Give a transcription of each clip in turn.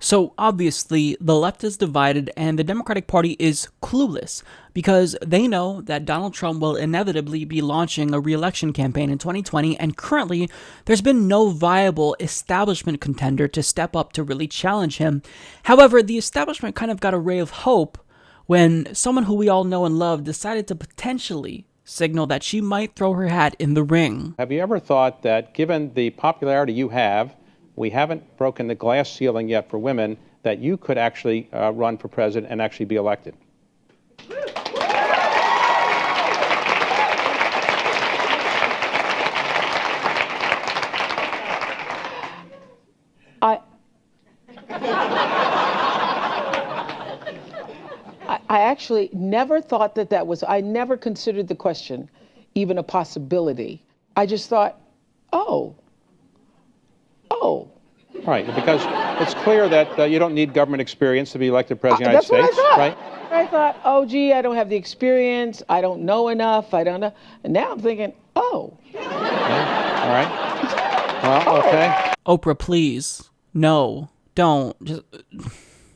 So obviously, the left is divided and the Democratic Party is clueless because they know that Donald Trump will inevitably be launching a re-election campaign in 2020, and currently there's been no viable establishment contender to step up to really challenge him. However, the establishment kind of got a ray of hope when someone who we all know and love decided to potentially signal that she might throw her hat in the ring. Have you ever thought that given the popularity you have, we haven't broken the glass ceiling yet for women, that you could actually run for president and actually be elected? I actually never thought that was, I never considered the question even a possibility. I just thought, oh. Right, because it's clear that you don't need government experience to be elected president of the United States, right? I thought, oh, gee, I don't have the experience. I don't know enough. I don't know. And now I'm thinking, oh. Yeah. All right. Well, okay. Oprah, please. No, don't.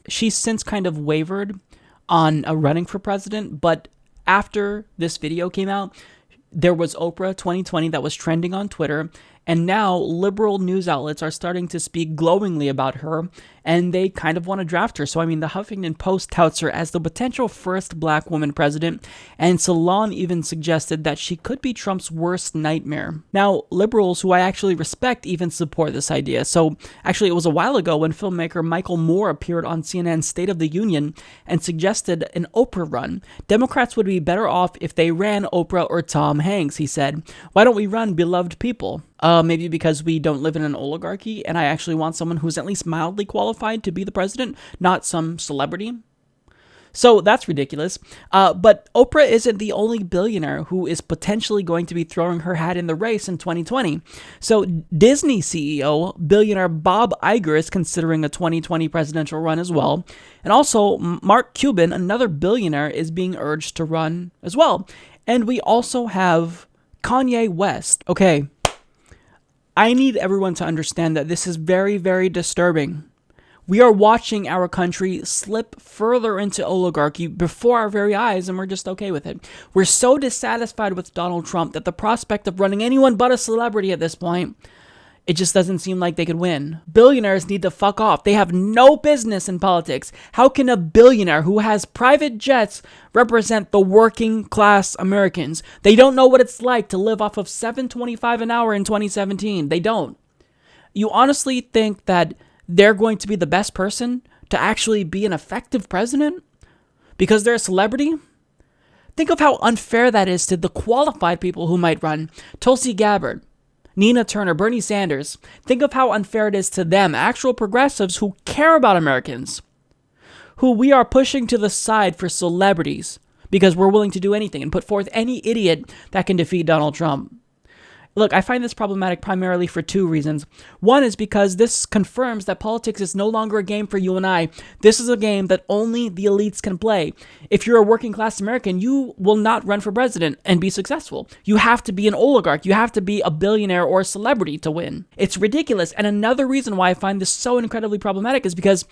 She's since kind of wavered on running for president, but after this video came out, there was Oprah 2020 that was trending on Twitter, and now liberal news outlets are starting to speak glowingly about her, and they kind of want to draft her. So, I mean, the Huffington Post touts her as the potential first black woman president, and Salon even suggested that she could be Trump's worst nightmare. Now, liberals who I actually respect even support this idea. So, actually, it was a while ago when filmmaker Michael Moore appeared on CNN's State of the Union and suggested an Oprah run. Democrats would be better off if they ran Oprah or Tom Hanks, he said. Why don't we run beloved people? Maybe because we don't live in an oligarchy and I actually want someone who's at least mildly qualified to be the president, not some celebrity. So that's ridiculous. But Oprah isn't the only billionaire who is potentially going to be throwing her hat in the race in 2020. So Disney CEO, billionaire Bob Iger is considering a 2020 presidential run as well. And also Mark Cuban, another billionaire, is being urged to run as well. And we also have Kanye West. Okay, I need everyone to understand that this is very, very disturbing. We are watching our country slip further into oligarchy before our very eyes, and we're just okay with it. We're so dissatisfied with Donald Trump that the prospect of running anyone but a celebrity at this point, it just doesn't seem like they could win. Billionaires need to fuck off. They have no business in politics. How can a billionaire who has private jets represent the working class Americans? They don't know what it's like to live off of $7.25 an hour in 2017. They don't. You honestly think that they're going to be the best person to actually be an effective president because they're a celebrity? Think of how unfair that is to the qualified people who might run. Tulsi Gabbard, Nina Turner, Bernie Sanders. Think of how unfair it is to them, actual progressives who care about Americans, who we are pushing to the side for celebrities because we're willing to do anything and put forth any idiot that can defeat Donald Trump. Look, I find this problematic primarily for two reasons. One is because this confirms that politics is no longer a game for you and I. This is a game that only the elites can play. If you're a working class American, you will not run for president and be successful. You have to be an oligarch. You have to be a billionaire or a celebrity to win. It's ridiculous. And another reason why I find this so incredibly problematic is because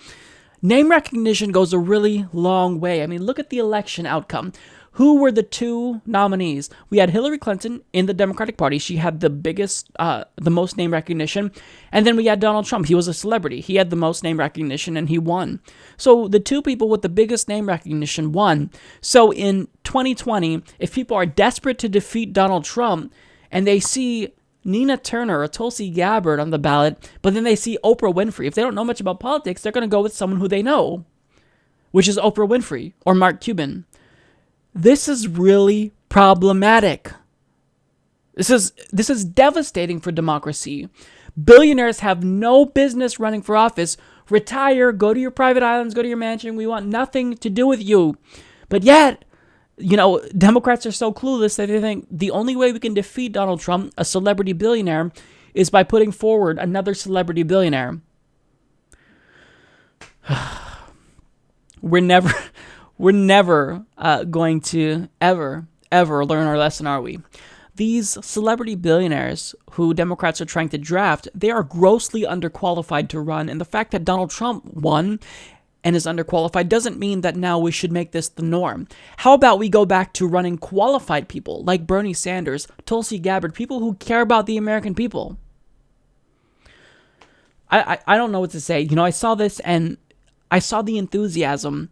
name recognition goes a really long way. I mean, look at the election outcome. Who were the two nominees? We had Hillary Clinton in the Democratic Party. She had the most name recognition. And then we had Donald Trump. He was a celebrity. He had the most name recognition and he won. So the two people with the biggest name recognition won. So in 2020, if people are desperate to defeat Donald Trump and they see Nina Turner or Tulsi Gabbard on the ballot, but then they see Oprah Winfrey, if they don't know much about politics, they're going to go with someone who they know, which is Oprah Winfrey or Mark Cuban. This is really problematic. This is devastating for democracy. Billionaires have no business running for office. Retire, go to your private islands, go to your mansion. We want nothing to do with you. But yet, Democrats are so clueless that they think the only way we can defeat Donald Trump, a celebrity billionaire, is by putting forward another celebrity billionaire. We're never going to ever learn our lesson, are we? these celebrity billionaires who Democrats are trying to draft, they are grossly underqualified to run. And the fact that Donald Trump won and is underqualified doesn't mean that now we should make this the norm. How about we go back to running qualified people like Bernie Sanders, Tulsi Gabbard, people who care about the American people? I don't know what to say. I saw this and I saw the enthusiasm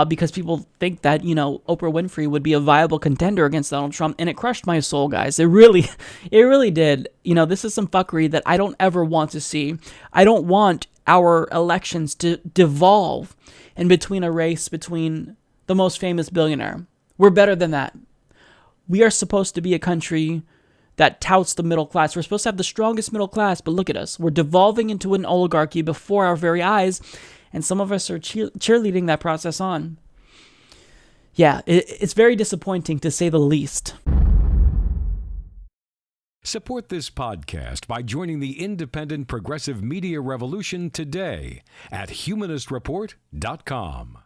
because people think that, Oprah Winfrey would be a viable contender against Donald Trump, and it crushed my soul, guys. It really did. This is some fuckery that I don't ever want to see. I don't want our elections to devolve in between a race between the most famous billionaire. We're better than that. We are supposed to be a country that touts the middle class. We're supposed to have the strongest middle class, but look at us. We're devolving into an oligarchy before our very eyes, and some of us are cheerleading that process on. Yeah, it's very disappointing, to say the least. Support this podcast by joining the independent progressive media revolution today at humanistreport.com.